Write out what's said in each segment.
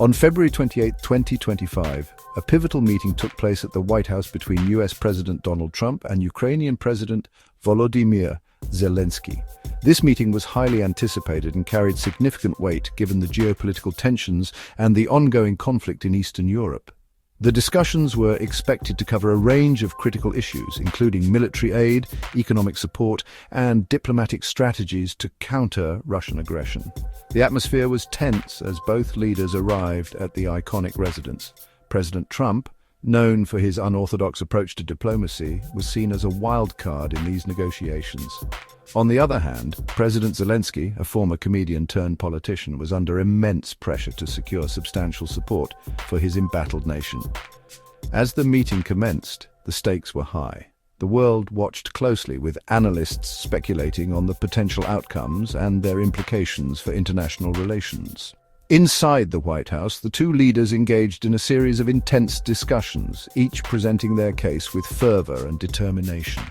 On February 28, 2025, a pivotal meeting took place at the White House between U.S. President Donald Trump and Ukrainian President Volodymyr Zelenskyy. This meeting was highly anticipated and carried significant weight given the geopolitical tensions and the ongoing conflict in Eastern Europe. The discussions were expected to cover a range of critical issues, including military aid, economic support, and diplomatic strategies to counter Russian aggression. The atmosphere was tense as both leaders arrived at the iconic residence. President Trump, known for his unorthodox approach to diplomacy, was seen as a wild card in these negotiations. On the other hand, President Zelenskyy, a former comedian turned politician, was under immense pressure to secure substantial support for his embattled nation. As the meeting commenced, the stakes were high. The world watched closely, with analysts speculating on the potential outcomes and their implications for international relations. Inside the White House, the two leaders engaged in a series of intense discussions, each presenting their case with fervor and determination.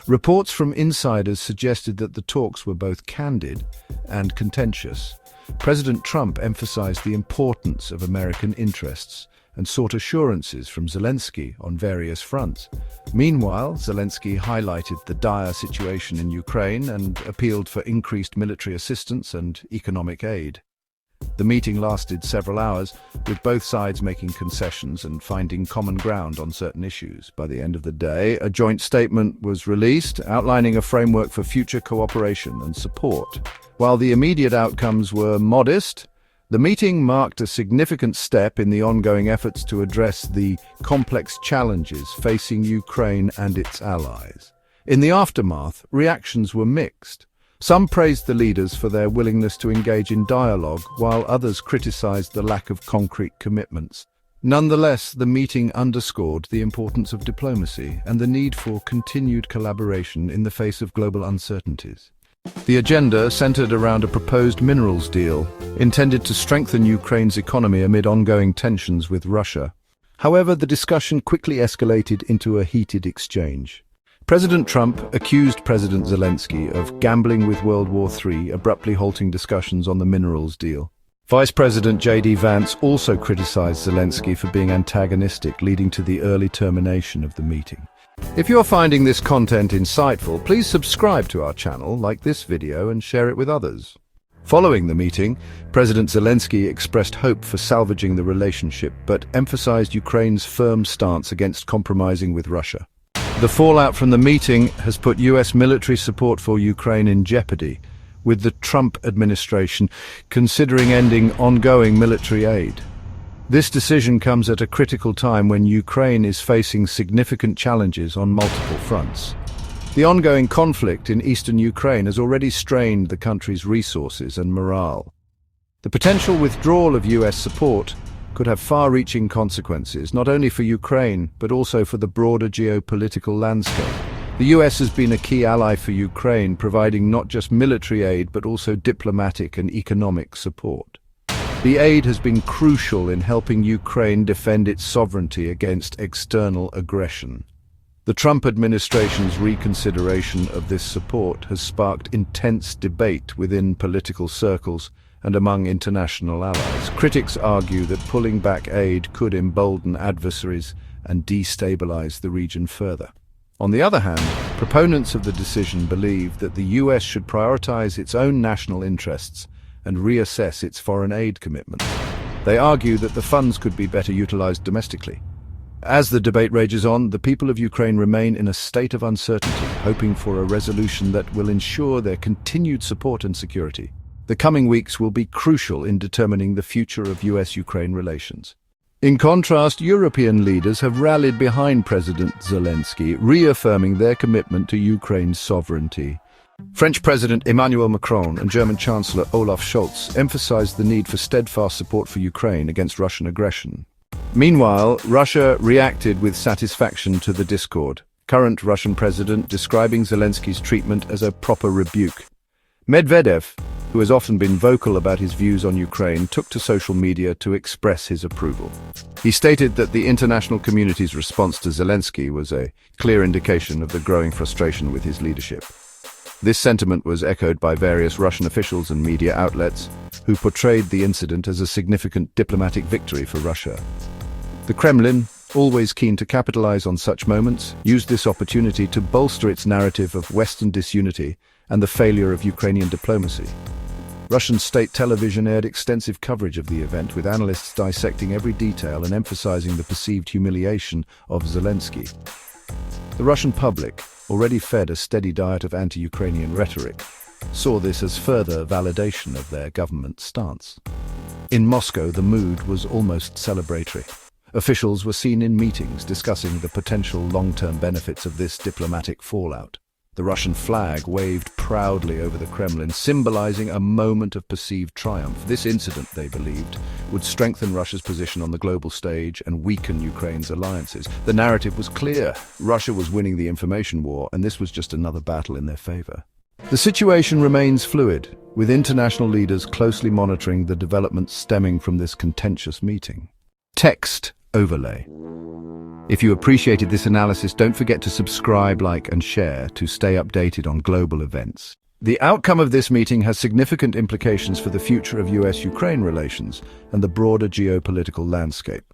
Reports from insiders suggested that the talks were both candid and contentious. President Trump emphasized the importance of American interests and sought assurances from Zelenskyy on various fronts. Meanwhile, Zelenskyy highlighted the dire situation in Ukraine and appealed for increased military assistance and economic aid. The meeting lasted several hours, with both sides making concessions and finding common ground on certain issues. By the end of the day, a joint statement was released outlining a framework for future cooperation and support. While the immediate outcomes were modest, the meeting marked a significant step in the ongoing efforts to address the complex challenges facing Ukraine and its allies. In the aftermath, reactions were mixed. Some praised the leaders for their willingness to engage in dialogue, while others criticized the lack of concrete commitments. Nonetheless, the meeting underscored the importance of diplomacy and the need for continued collaboration in the face of global uncertainties. The agenda centered around a proposed minerals deal, intended to strengthen Ukraine's economy amid ongoing tensions with Russia. However, the discussion quickly escalated into a heated exchange. President Trump accused President Zelenskyy of gambling with World War III, abruptly halting discussions on the minerals deal. Vice President J.D. Vance also criticized Zelenskyy for being antagonistic, leading to the early termination of the meeting. If you're finding this content insightful, please subscribe to our channel, like this video, and share it with others. Following the meeting, President Zelenskyy expressed hope for salvaging the relationship, but emphasized Ukraine's firm stance against compromising with Russia. The fallout from the meeting has put U.S. military support for Ukraine in jeopardy, with the Trump administration considering ending ongoing military aid. This decision comes at a critical time when Ukraine is facing significant challenges on multiple fronts. The ongoing conflict in eastern Ukraine has already strained the country's resources and morale. The potential withdrawal of U.S. support could have far-reaching consequences, not only for Ukraine, but also for the broader geopolitical landscape. The U.S. has been a key ally for Ukraine, providing not just military aid, but also diplomatic and economic support. The aid has been crucial in helping Ukraine defend its sovereignty against external aggression. The Trump administration's reconsideration of this support has sparked intense debate within political circles and among international allies. Critics argue that pulling back aid could embolden adversaries and destabilize the region further. On the other hand, proponents of the decision believe that the U.S. should prioritize its own national interests and reassess its foreign aid commitments. They argue that the funds could be better utilized domestically. As the debate rages on, the people of Ukraine remain in a state of uncertainty, hoping for a resolution that will ensure their continued support and security. The coming weeks will be crucial in determining the future of U.S.-Ukraine relations. In contrast, European leaders have rallied behind President Zelenskyy, reaffirming their commitment to Ukraine's sovereignty. French President Emmanuel Macron and German Chancellor Olaf Scholz emphasized the need for steadfast support for Ukraine against Russian aggression. Meanwhile, Russia reacted with satisfaction to the discord, current Russian president describing Zelenskyy's treatment as a proper rebuke. Medvedev, who has often been vocal about his views on Ukraine, took to social media to express his approval. He stated that the international community's response to Zelenskyy was a clear indication of the growing frustration with his leadership. This sentiment was echoed by various Russian officials and media outlets, who portrayed the incident as a significant diplomatic victory for Russia. The Kremlin, always keen to capitalize on such moments, used this opportunity to bolster its narrative of Western disunity and the failure of Ukrainian diplomacy. Russian state television aired extensive coverage of the event, with analysts dissecting every detail and emphasizing the perceived humiliation of Zelenskyy. The Russian public, already fed a steady diet of anti-Ukrainian rhetoric, saw this as further validation of their government's stance. In Moscow, the mood was almost celebratory. Officials were seen in meetings discussing the potential long-term benefits of this diplomatic fallout. The Russian flag waved proudly over the Kremlin, symbolizing a moment of perceived triumph. This incident, they believed, would strengthen Russia's position on the global stage and weaken Ukraine's alliances. The narrative was clear. Russia was winning the information war, and this was just another battle in their favor. The situation remains fluid, with international leaders closely monitoring the developments stemming from this contentious meeting. Text overlay. If you appreciated this analysis, don't forget to subscribe, like, and share to stay updated on global events. The outcome of this meeting has significant implications for the future of U.S. Ukraine relations and the broader geopolitical landscape.